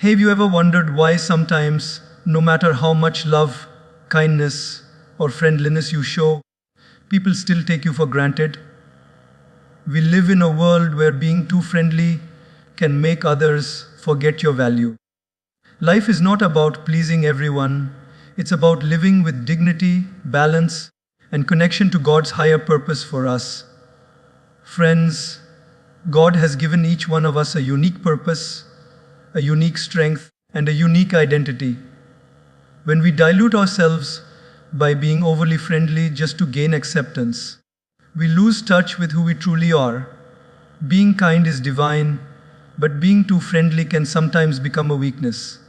Have you ever wondered why sometimes, no matter how much love, kindness, or friendliness you show, people still take you for granted? We live in a world where being too friendly can make others forget your value. Life is not about pleasing everyone, it's about living with dignity, balance, and connection to God's higher purpose for us. Friends, God has given each one of us a unique purpose, a unique strength, and a unique identity. When we dilute ourselves by being overly friendly just to gain acceptance, we lose touch with who we truly are. Being kind is divine, but being too friendly can sometimes become a weakness.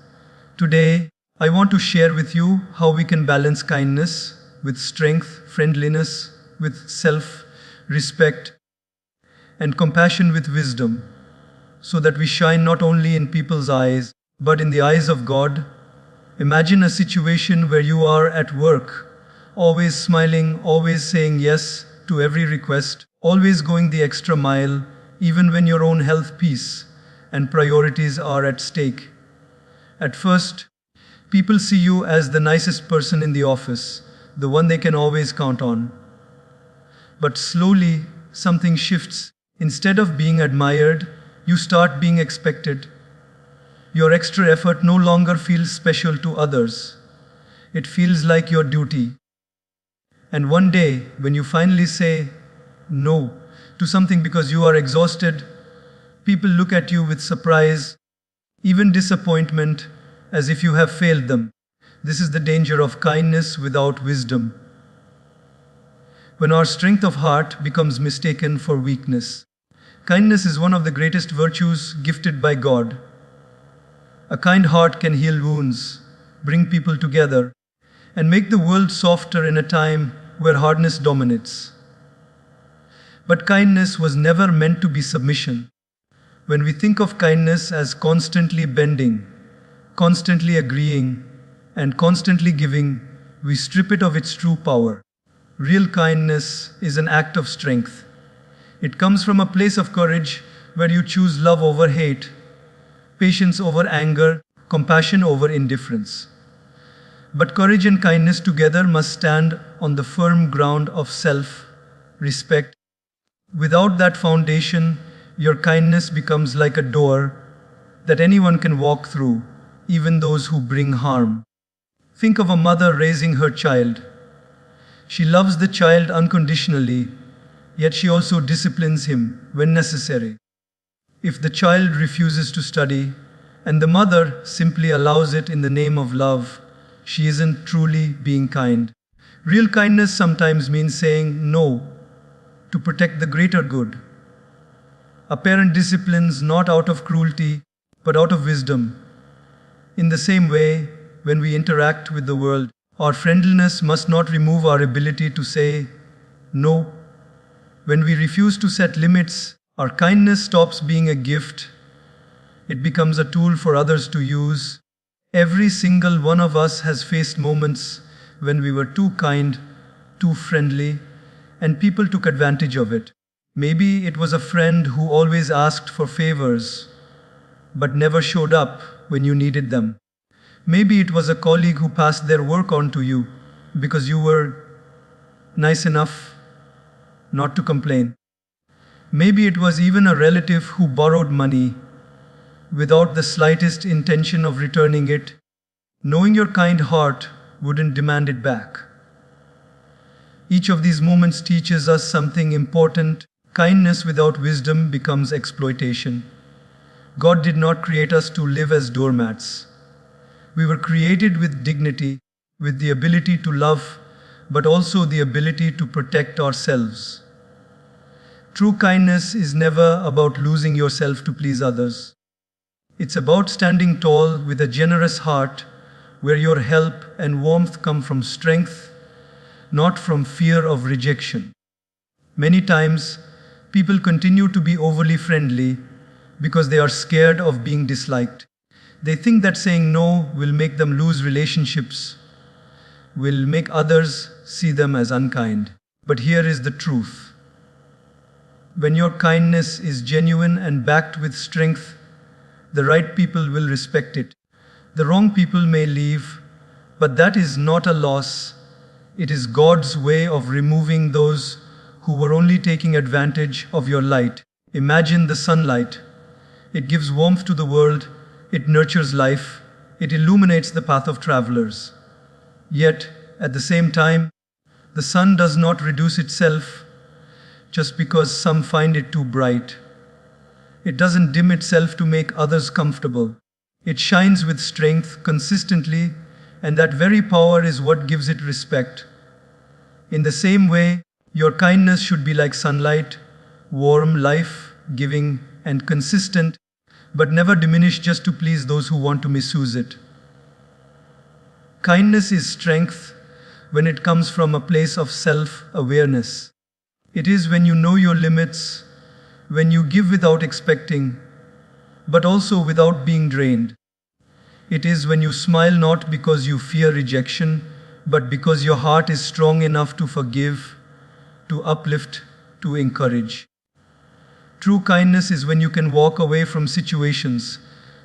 Today, I want to share with you how we can balance kindness with strength, friendliness with self-respect, and compassion with wisdom, so that we shine not only in people's eyes, but in the eyes of God. Imagine a situation where you are at work, always smiling, always saying yes to every request, always going the extra mile, even when your own health, peace, and priorities are at stake. At first, people see you as the nicest person in the office, the one they can always count on. But slowly, something shifts. Instead of being admired, you start being expected. Your extra effort no longer feels special to others. It feels like your duty. And one day, when you finally say no to something because you are exhausted, people look at you with surprise, even disappointment, as if you have failed them. This is the danger of kindness without wisdom. When our strength of heart becomes mistaken for weakness. Kindness is one of the greatest virtues gifted by God. A kind heart can heal wounds, bring people together, and make the world softer in a time where hardness dominates. But kindness was never meant to be submission. When we think of kindness as constantly bending, constantly agreeing, and constantly giving, we strip it of its true power. Real kindness is an act of strength. It comes from a place of courage where you choose love over hate, patience over anger, compassion over indifference. But courage and kindness together must stand on the firm ground of self-respect. Without that foundation, your kindness becomes like a door that anyone can walk through, even those who bring harm. Think of a mother raising her child. She loves the child unconditionally, yet she also disciplines him when necessary. If the child refuses to study, and the mother simply allows it in the name of love, she isn't truly being kind. Real kindness sometimes means saying no to protect the greater good. A parent disciplines not out of cruelty, but out of wisdom. In the same way, when we interact with the world, our friendliness must not remove our ability to say no. When we refuse to set limits, our kindness stops being a gift. It becomes a tool for others to use. Every single one of us has faced moments when we were too kind, too friendly, and people took advantage of it. Maybe it was a friend who always asked for favors, but never showed up when you needed them. Maybe it was a colleague who passed their work on to you because you were nice enough not to complain. Maybe it was even a relative who borrowed money without the slightest intention of returning it, knowing your kind heart wouldn't demand it back. Each of these moments teaches us something important. Kindness without wisdom becomes exploitation. God did not create us to live as doormats. We were created with dignity, with the ability to love, but also the ability to protect ourselves. True kindness is never about losing yourself to please others. It's about standing tall with a generous heart where your help and warmth come from strength, not from fear of rejection. Many times, people continue to be overly friendly because they are scared of being disliked. They think that saying no will make them lose relationships, will make others see them as unkind. But here is the truth. When your kindness is genuine and backed with strength, The right people will respect it. The wrong people may leave, but that is not a loss. It is God's way of removing those who were only taking advantage of your light. Imagine the sunlight. It gives warmth to the world, it nurtures life, it illuminates the path of travelers. Yet, at the same time, the sun does not reduce itself just because some find it too bright. It doesn't dim itself to make others comfortable. It shines with strength consistently, and that very power is what gives it respect. In the same way, your kindness should be like sunlight, warm, life-giving, and consistent, but never diminish just to please those who want to misuse it. Kindness is strength when it comes from a place of self-awareness. It is when you know your limits, when you give without expecting, but also without being drained. It is when you smile not because you fear rejection, but because your heart is strong enough to forgive, to uplift, to encourage. True kindness is when you can walk away from situations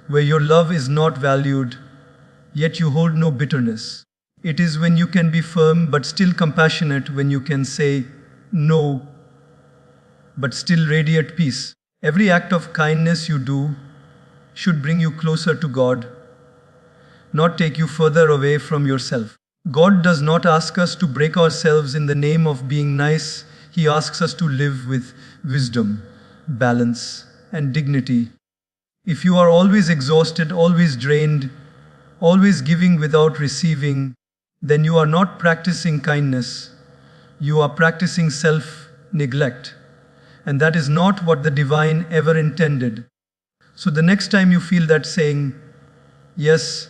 where your love is not valued, yet you hold no bitterness. It is when you can be firm but still compassionate, when you can say no but still radiate peace. Every act of kindness you do should bring you closer to God, not take you further away from yourself. God does not ask us to break ourselves in the name of being nice. He asks us to live with wisdom, balance, and dignity. If you are always exhausted, always drained, always giving without receiving, then you are not practicing kindness. You are practicing self-neglect. And that is not what the divine ever intended. So the next time you feel that saying, yes,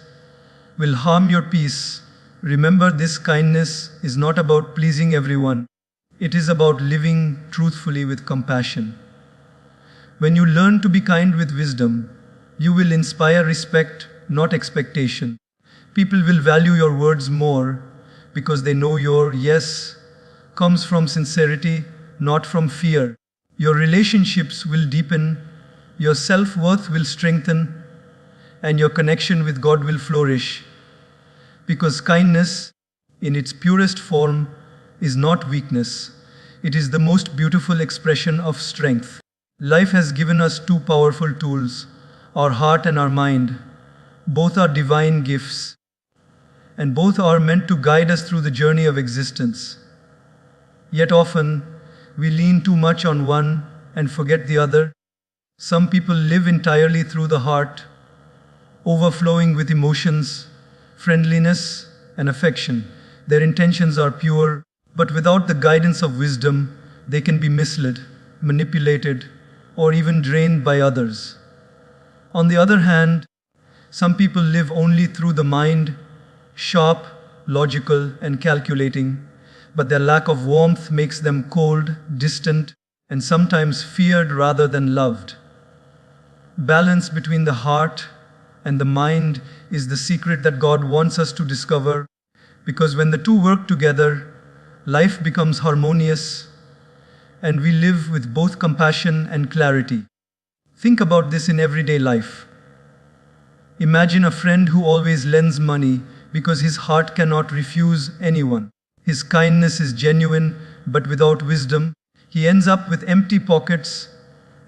will harm your peace, remember this: kindness is not about pleasing everyone. It is about living truthfully with compassion. When you learn to be kind with wisdom, you will inspire respect, not expectation. People will value your words more because they know your yes comes from sincerity, not from fear. Your relationships will deepen, your self-worth will strengthen, and your connection with God will flourish. Because kindness, in its purest form, is not weakness. It is the most beautiful expression of strength. Life has given us two powerful tools, our heart and our mind. Both are divine gifts, and both are meant to guide us through the journey of existence. Yet often, we lean too much on one and forget the other. Some people live entirely through the heart, overflowing with emotions, friendliness, and affection. Their intentions are pure, but without the guidance of wisdom, they can be misled, manipulated, or even drained by others. On the other hand, some people live only through the mind, sharp, logical, and calculating, but their lack of warmth makes them cold, distant, and sometimes feared rather than loved. Balance between the heart and the mind is the secret that God wants us to discover, because when the two work together, life becomes harmonious, and we live with both compassion and clarity. Think about this in everyday life. Imagine a friend who always lends money because his heart cannot refuse anyone. His kindness is genuine, but without wisdom, he ends up with empty pockets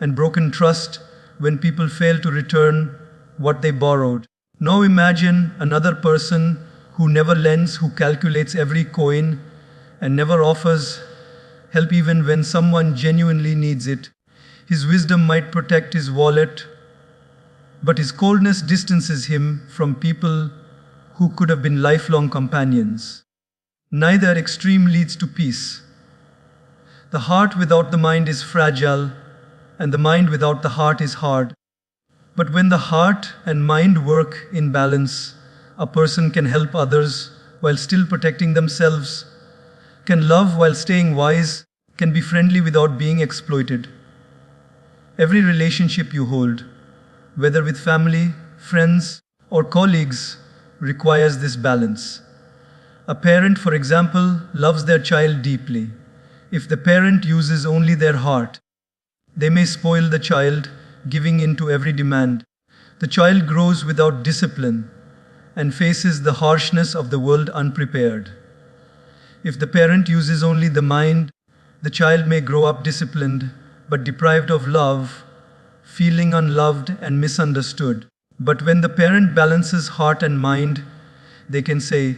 and broken trust when people fail to return what they borrowed. Now imagine another person who never lends, who calculates every coin and never offers help even when someone genuinely needs it. His wisdom might protect his wallet, but his coldness distances him from people who could have been lifelong companions. Neither extreme leads to peace. The heart without the mind is fragile, and the mind without the heart is hard. But when the heart and mind work in balance, a person can help others while still protecting themselves, can love while staying wise, can be friendly without being exploited. Every relationship you hold, whether with family, friends, or colleagues, requires this balance. A parent, for example, loves their child deeply. If the parent uses only their heart, they may spoil the child, giving in to every demand. The child grows without discipline and faces the harshness of the world unprepared. If the parent uses only the mind, the child may grow up disciplined but deprived of love, feeling unloved and misunderstood. But when the parent balances heart and mind, they can say,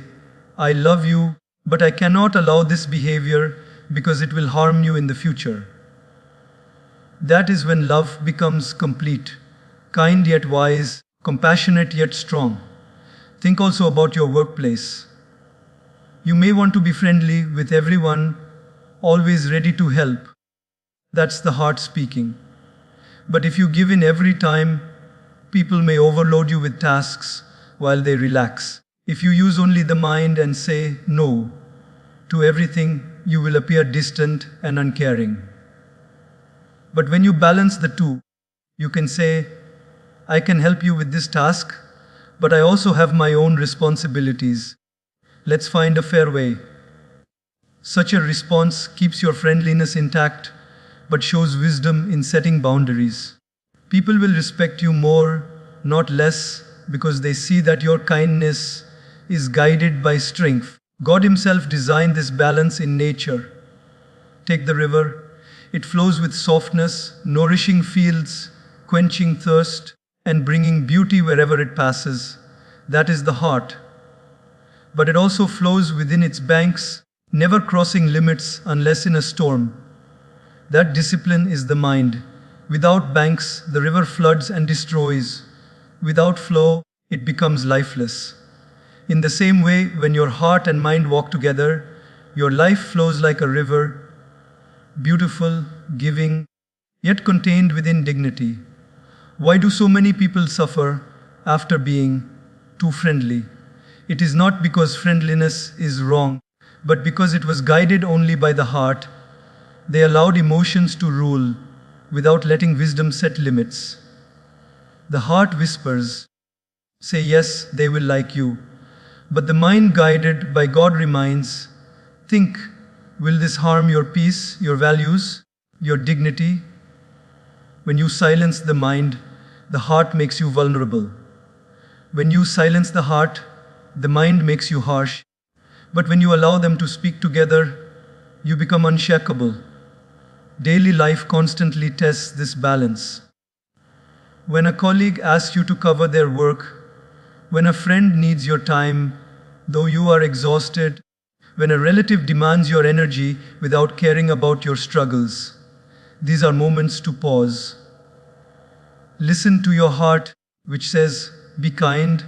I love you, but I cannot allow this behavior because it will harm you in the future. That is when love becomes complete, kind yet wise, compassionate yet strong. Think also about your workplace. You may want to be friendly with everyone, always ready to help. That's the heart speaking. But if you give in every time, people may overload you with tasks while they relax. If you use only the mind and say no to everything, you will appear distant and uncaring. But when you balance the two, you can say, I can help you with this task, but I also have my own responsibilities. Let's find a fair way. Such a response keeps your friendliness intact, but shows wisdom in setting boundaries. People will respect you more, not less, because they see that your kindness is guided by strength. God Himself designed this balance in nature. Take the river. It flows with softness, nourishing fields, quenching thirst, and bringing beauty wherever it passes. That is the heart. But it also flows within its banks, never crossing limits unless in a storm. That discipline is the mind. Without banks, the river floods and destroys. Without flow, it becomes lifeless. In the same way, when your heart and mind walk together, your life flows like a river, beautiful, giving, yet contained within dignity. Why do so many people suffer after being too friendly? It is not because friendliness is wrong, but because it was guided only by the heart. They allowed emotions to rule without letting wisdom set limits. The heart whispers, say yes, they will like you. But the mind guided by God reminds, think, will this harm your peace, your values, your dignity? When you silence the mind, the heart makes you vulnerable. When you silence the heart, the mind makes you harsh. But when you allow them to speak together, you become unshakable. Daily life constantly tests this balance. When a colleague asks you to cover their work, when a friend needs your time, though you are exhausted, when a relative demands your energy without caring about your struggles, these are moments to pause. Listen to your heart, which says, be kind.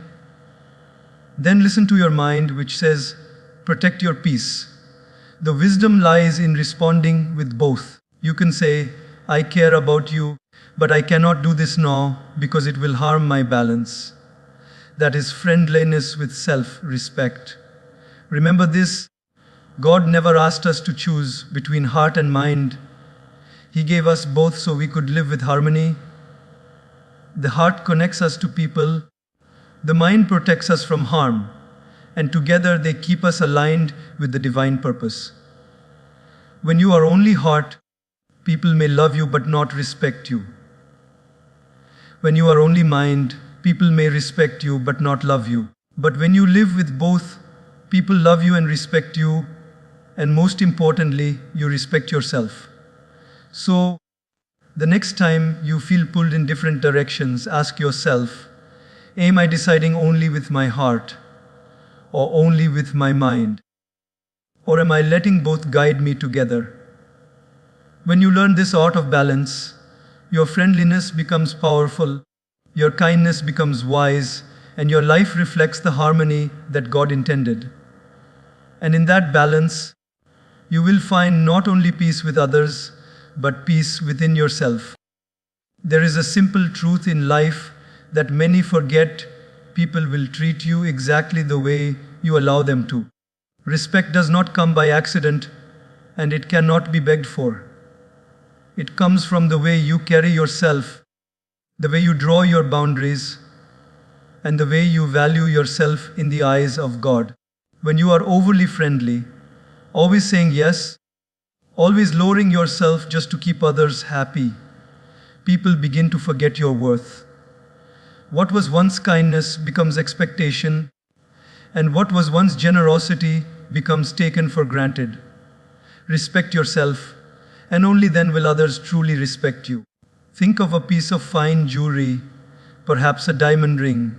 Then listen to your mind, which says, protect your peace. The wisdom lies in responding with both. You can say, I care about you, but I cannot do this now because it will harm my balance. That is friendliness with self-respect. Remember this, God never asked us to choose between heart and mind. He gave us both so we could live with harmony. The heart connects us to people, the mind protects us from harm, and together they keep us aligned with the divine purpose. When you are only heart, people may love you but not respect you. When you are only mind, people may respect you but not love you. But when you live with both, people love you and respect you, and most importantly, you respect yourself. So, the next time you feel pulled in different directions, ask yourself, am I deciding only with my heart or only with my mind? Or am I letting both guide me together? When you learn this art of balance, your friendliness becomes powerful, your kindness becomes wise, and your life reflects the harmony that God intended. And in that balance, you will find not only peace with others, but peace within yourself. There is a simple truth in life that many forget: people will treat you exactly the way you allow them to. Respect does not come by accident, and it cannot be begged for. It comes from the way you carry yourself, the way you draw your boundaries, and the way you value yourself in the eyes of God. When you are overly friendly, always saying yes, always lowering yourself just to keep others happy, people begin to forget your worth. What was once kindness becomes expectation, and what was once generosity becomes taken for granted. Respect yourself, and only then will others truly respect you. Think of a piece of fine jewelry, perhaps a diamond ring.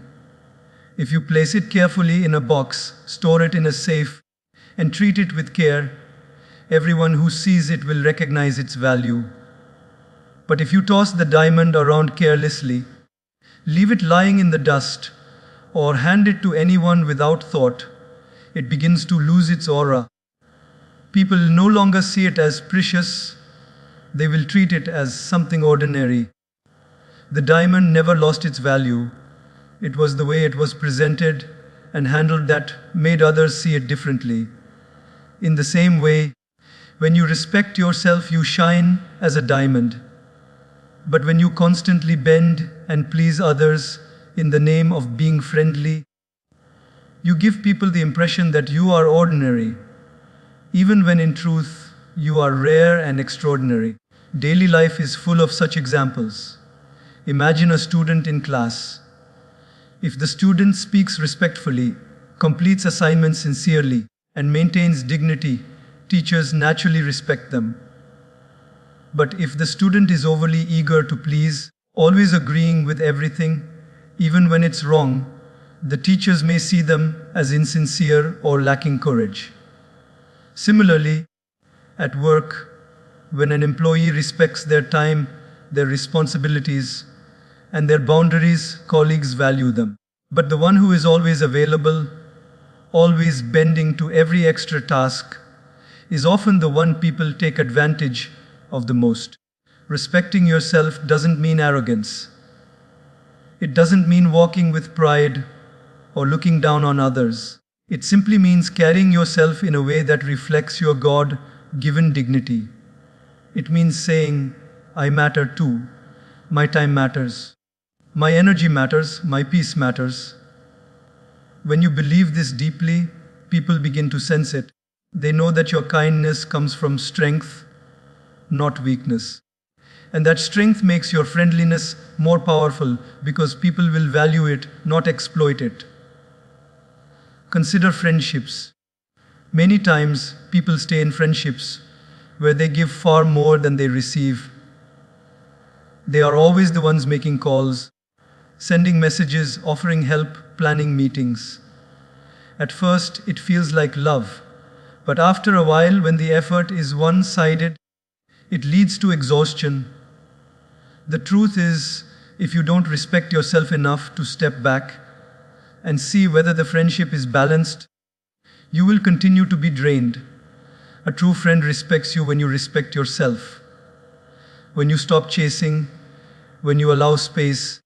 If you place it carefully in a box, store it in a safe, and treat it with care, everyone who sees it will recognize its value. But if you toss the diamond around carelessly, leave it lying in the dust, or hand it to anyone without thought, it begins to lose its aura. People no longer see it as precious, they will treat it as something ordinary. The diamond never lost its value. It was the way it was presented and handled that made others see it differently. In the same way, when you respect yourself, you shine as a diamond. But when you constantly bend and please others in the name of being friendly, you give people the impression that you are ordinary, even when in truth you are rare and extraordinary. Daily life is full of such examples. Imagine a student in class. If the student speaks respectfully, completes assignments sincerely, and maintains dignity, teachers naturally respect them. But if the student is overly eager to please, always agreeing with everything, even when it's wrong, the teachers may see them as insincere or lacking courage. Similarly, at work, when an employee respects their time, their responsibilities, and their boundaries, colleagues value them. But the one who is always available, always bending to every extra task, is often the one people take advantage of the most. Respecting yourself doesn't mean arrogance. It doesn't mean walking with pride or looking down on others. It simply means carrying yourself in a way that reflects your God-given dignity. It means saying, I matter too. My time matters. My energy matters. My peace matters. When you believe this deeply, people begin to sense it. They know that your kindness comes from strength, not weakness. And that strength makes your friendliness more powerful because people will value it, not exploit it. Consider friendships. Many times, people stay in friendships where they give far more than they receive. They are always the ones making calls, sending messages, offering help, planning meetings. At first, it feels like love, but after a while, when the effort is one-sided, it leads to exhaustion. The truth is, if you don't respect yourself enough to step back and see whether the friendship is balanced, you will continue to be drained. A true friend respects you when you respect yourself, when you stop chasing, when you allow space,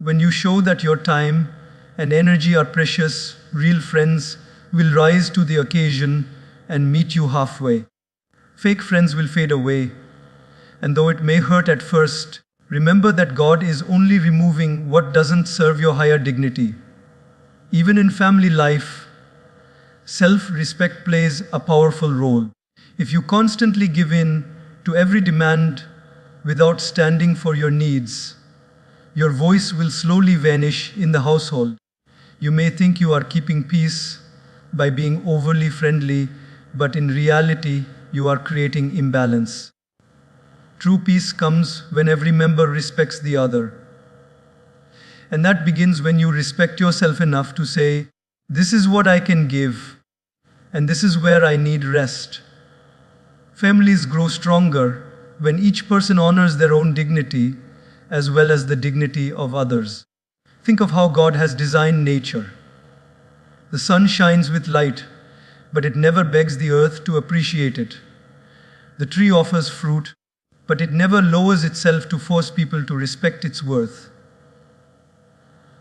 when you show that your time and energy are precious. Real friends will rise to the occasion and meet you halfway. Fake friends will fade away, and though it may hurt at first, remember that God is only removing what doesn't serve your higher dignity. Even in family life, self-respect plays a powerful role. If you constantly give in to every demand without standing for your needs, your voice will slowly vanish in the household. You may think you are keeping peace by being overly friendly, but in reality, you are creating imbalance. True peace comes when every member respects the other. And that begins when you respect yourself enough to say, this is what I can give, and this is where I need rest. Families grow stronger when each person honors their own dignity as well as the dignity of others. Think of how God has designed nature. The sun shines with light, but it never begs the earth to appreciate it. The tree offers fruit, but it never lowers itself to force people to respect its worth.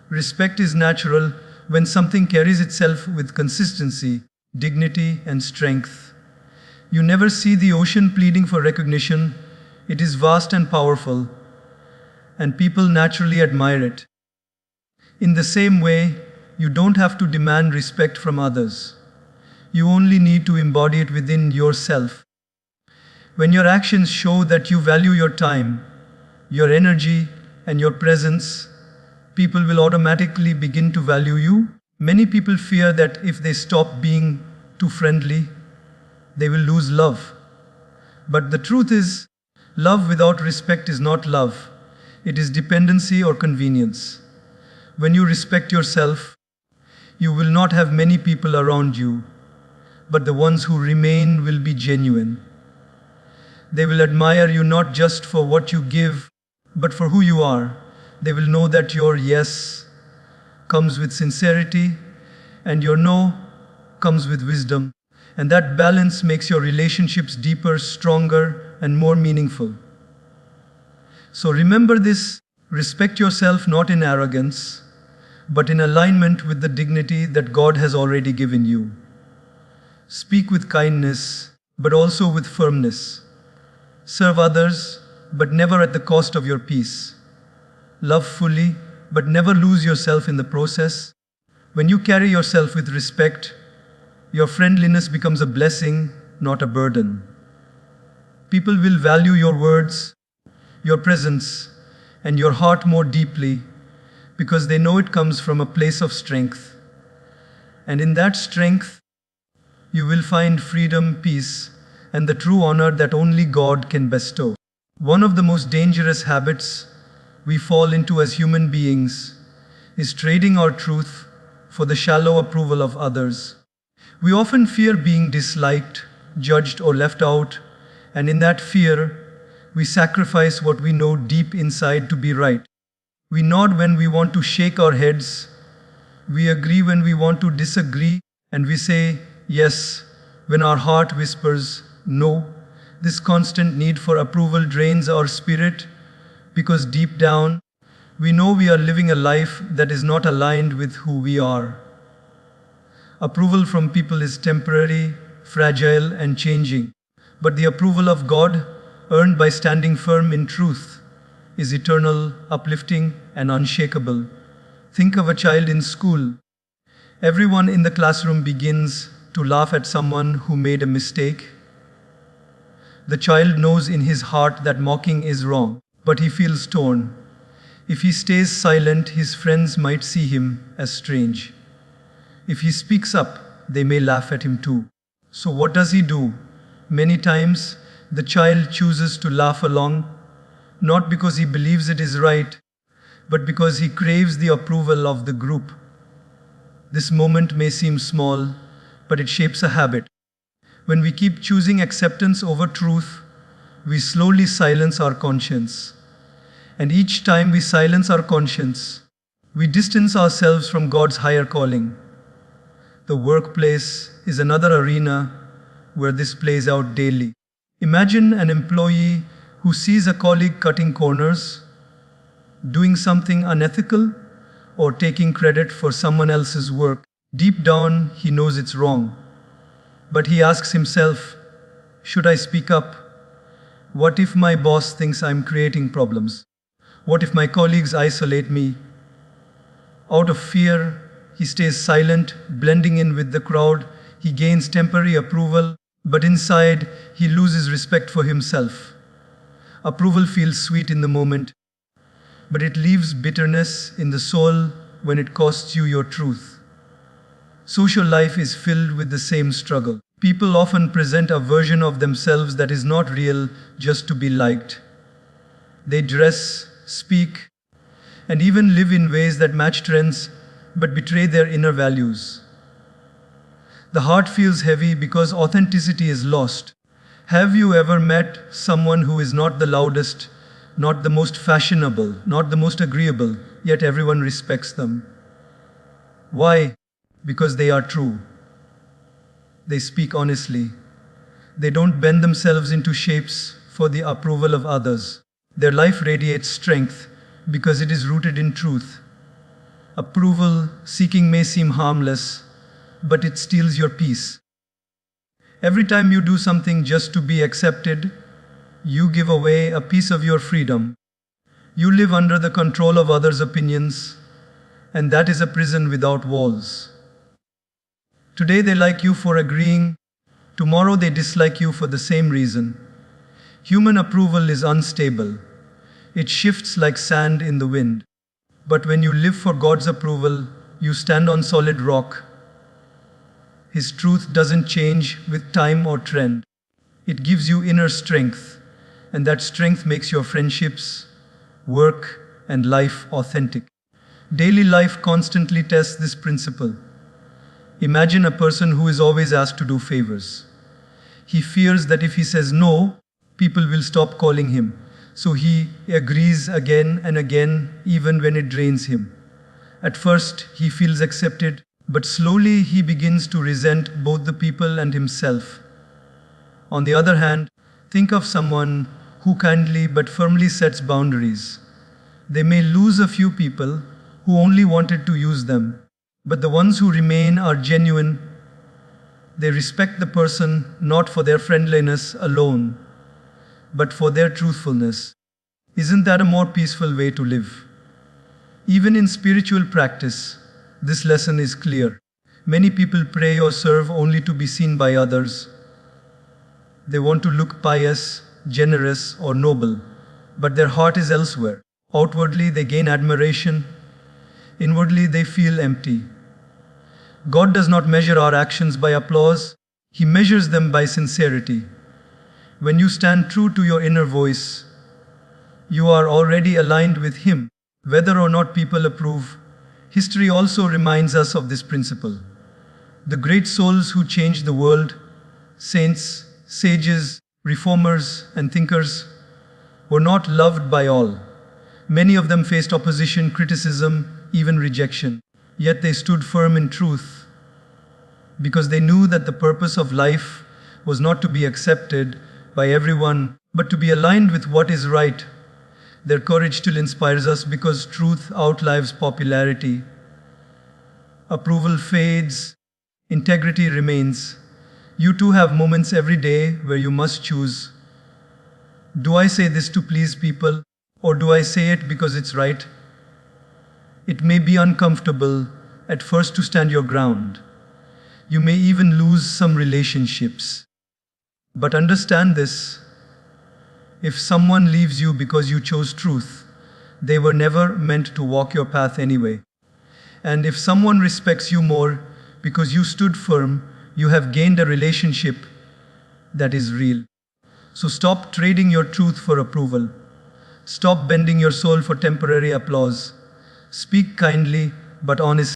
Respect is natural when something carries itself with consistency, dignity, and strength. You never see the ocean pleading for recognition. It is vast and powerful, and people naturally admire it. In the same way, you don't have to demand respect from others. You only need to embody it within yourself. When your actions show that you value your time, your energy, and your presence, people will automatically begin to value you. Many people fear that if they stop being too friendly, they will lose love. But the truth is, love without respect is not love. It is dependency or convenience. When you respect yourself, you will not have many people around you, but the ones who remain will be genuine. They will admire you not just for what you give, but for who you are. They will know that your yes comes with sincerity and your no comes with wisdom. And that balance makes your relationships deeper, stronger, and more meaningful. So remember this: respect yourself not in arrogance, but in alignment with the dignity that God has already given you. Speak with kindness, but also with firmness. Serve others, but never at the cost of your peace. Love fully, but never lose yourself in the process. When you carry yourself with respect, your friendliness becomes a blessing, not a burden. People will value your words, your presence, and your heart more deeply because they know it comes from a place of strength. And in that strength, you will find freedom, peace, and the true honor that only God can bestow. One of the most dangerous habits we fall into as human beings is trading our truth for the shallow approval of others. We often fear being disliked, judged, or left out, and in that fear, we sacrifice what we know deep inside to be right. We nod when we want to shake our heads, we agree when we want to disagree, and we say yes when our heart whispers no. This constant need for approval drains our spirit because deep down, we know we are living a life that is not aligned with who we are. Approval from people is temporary, fragile, and changing. But the approval of God, earned by standing firm in truth, is eternal, uplifting, and unshakable. Think of a child in school. Everyone in the classroom begins to laugh at someone who made a mistake. The child knows in his heart that mocking is wrong, but he feels torn. If he stays silent, his friends might see him as strange. If he speaks up, they may laugh at him too. So what does he do? Many times, the child chooses to laugh along, not because he believes it is right, but because he craves the approval of the group. This moment may seem small, but it shapes a habit. When we keep choosing acceptance over truth, we slowly silence our conscience. And each time we silence our conscience, we distance ourselves from God's higher calling. The workplace is another arena where this plays out daily. Imagine an employee who sees a colleague cutting corners, doing something unethical, or taking credit for someone else's work. Deep down, he knows it's wrong. But he asks himself, should I speak up? What if my boss thinks I'm creating problems? What if my colleagues isolate me? Out of fear, he stays silent, blending in with the crowd. He gains temporary approval, but inside, he loses respect for himself. Approval feels sweet in the moment, but it leaves bitterness in the soul when it costs you your truth. Social life is filled with the same struggle. People often present a version of themselves that is not real just to be liked. They dress, speak, and even live in ways that match trends but betray their inner values. The heart feels heavy because authenticity is lost. Have you ever met someone who is not the loudest, not the most fashionable, not the most agreeable, yet everyone respects them? Why? Because they are true. They speak honestly. They don't bend themselves into shapes for the approval of others. Their life radiates strength because it is rooted in truth. Approval seeking may seem harmless, but it steals your peace. Every time you do something just to be accepted, you give away a piece of your freedom. You live under the control of others' opinions, and that is a prison without walls. Today they like you for agreeing, tomorrow they dislike you for the same reason. Human approval is unstable. It shifts like sand in the wind. But when you live for God's approval, you stand on solid rock. His truth doesn't change with time or trend. It gives you inner strength, and that strength makes your friendships, work, and life authentic. Daily life constantly tests this principle. Imagine a person who is always asked to do favors. He fears that if he says no, people will stop calling him. So he agrees again and again, even when it drains him. At first, he feels accepted, but slowly he begins to resent both the people and himself. On the other hand, think of someone who kindly but firmly sets boundaries. They may lose a few people who only wanted to use them, but the ones who remain are genuine. They respect the person not for their friendliness alone, but for their truthfulness. Isn't that a more peaceful way to live? Even in spiritual practice, this lesson is clear. Many people pray or serve only to be seen by others. They want to look pious, generous, or noble, but their heart is elsewhere. Outwardly, they gain admiration. Inwardly, they feel empty. God does not measure our actions by applause. He measures them by sincerity. When you stand true to your inner voice, you are already aligned with Him. Whether or not people approve, history also reminds us of this principle. The great souls who changed the world, saints, sages, reformers, and thinkers, were not loved by all. Many of them faced opposition, criticism, even rejection. Yet they stood firm in truth because they knew that the purpose of life was not to be accepted by everyone, but to be aligned with what is right. Their courage still inspires us because truth outlives popularity. Approval fades, integrity remains. You too have moments every day where you must choose. Do I say this to please people, or do I say it because it's right? It may be uncomfortable at first to stand your ground. You may even lose some relationships. But understand this: if someone leaves you because you chose truth, they were never meant to walk your path anyway. And if someone respects you more because you stood firm, you have gained a relationship that is real. So stop trading your truth for approval. Stop bending your soul for temporary applause. Speak kindly but honestly.